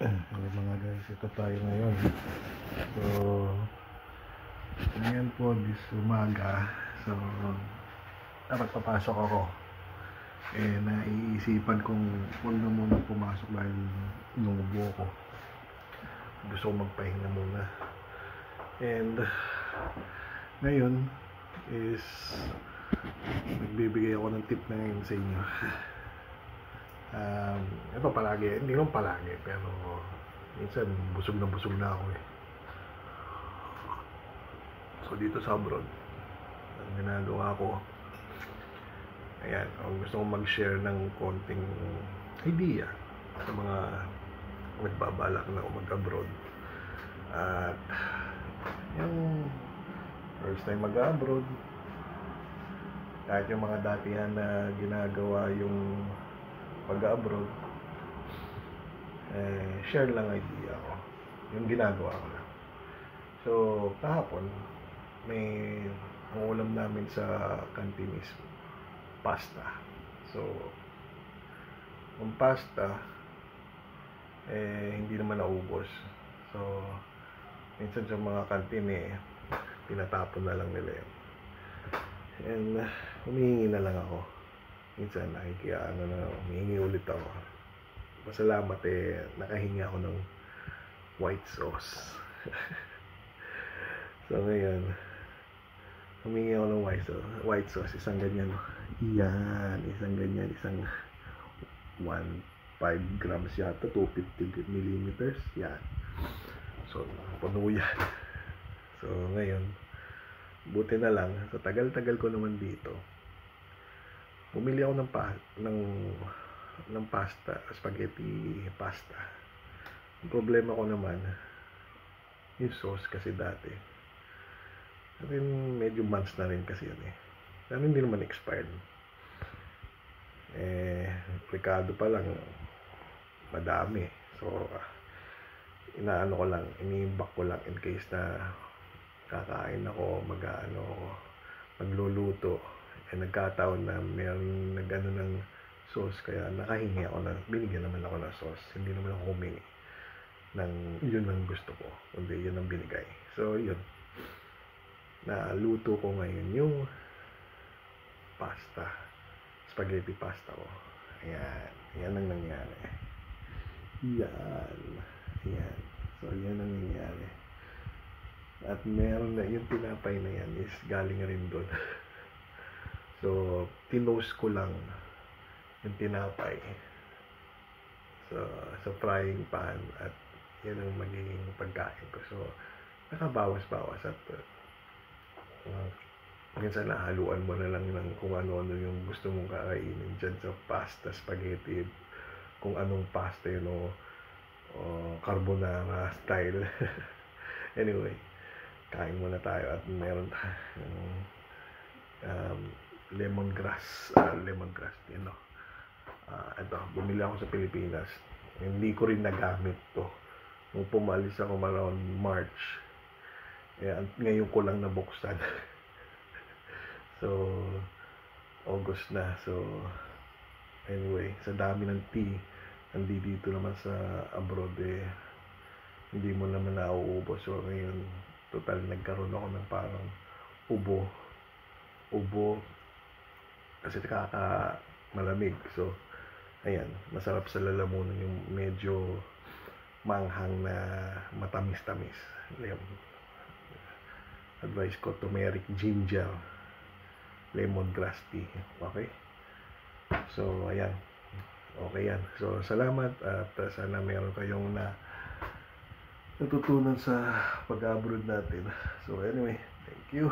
Hello mga guys, ito tayo ngayon. So, ngayon po this umaga. So, dapat papasok ako. Naiisipan kong huwag na muna pumasok dahil inuubo ko. Gusto ko magpahinga muna. And ngayon is nagbibigay ako ng tip na ngayon sa inyo. Ito palagi, hindi naman palagi, pero minsan busog na ako eh. So dito sa abroad, ang ginagawa ko, ayan, gusto kong mag-share ng konting idea sa mga nagbabalak na mag-abroad. At yung first time mag-abroad, kahit yung mga datihan na ginagawa yung pag-abroad, share lang idea ko, yung ginagawa ko lang. So kahapon may ulam namin sa canteen is pasta. So yung pasta hindi naman naubos. So minsan sa mga canteen tinatapon na lang nila yun. And humihingi na lang ako. Minsan humihingi ulit ako. Pasalamat nakahingi ako ng white sauce. So ngayon humingi ako ng white sauce, isang ganyan. Yan, isang ganyan, isang 1.5 grams yata, 250 millimeters. Yan. So puno yan. So ngayon, buti na lang, sa tagal-tagal ko naman dito, bumili ako ng pasta, spaghetti pasta. Ang problema ko naman, yung sauce kasi dati. Medyo months na rin kasi yun Pero hindi naman expired. Ricado pa lang, madami. So, iniimbak ko lang in case na kakain ako, magluluto. Nagkataon na mayroon nag-ano ng sauce, kaya nakahingi ako binigyan naman ako ng sauce. Hindi naman ako humingi ng yun ang gusto ko, kundi yun ang binigay. So yun, naluto ko ngayon yung pasta, spaghetti pasta ko. Yan ang nangyari. Yan. So yan ang nangyari. At meron na yung tinapay na yan is galing rin doon. So, tinost ko lang yung tinapay sa frying pan at yan ang magiging pagkain ko. So, nakabawas-bawas at minsan nahaluan mo na lang ng kung ano-ano yung gusto mong kakainin dyan sa pasta, spaghetti, kung anong pasta yun carbonara style. Anyway, kain muna tayo at meron tayong lemongrass, ito, bumili ako sa Pilipinas. Hindi ko rin nagamit to nung pumalis ako around March. Ngayon ko lang nabuksan. So August na. So anyway, sa dami ng tea dito naman sa abroad, hindi mo naman nauubos. So ngayon total nagkaroon ako ng parang ubo kasi malamig. So ayan, masarap sa lalamunan yung medyo manghang na matamis-tamis. Advice ko, turmeric, ginger, lemongrass tea. Okay? So ayan, okay yan. So salamat at sana meron kayong natutunan sa pag-abroad natin. So anyway, thank you.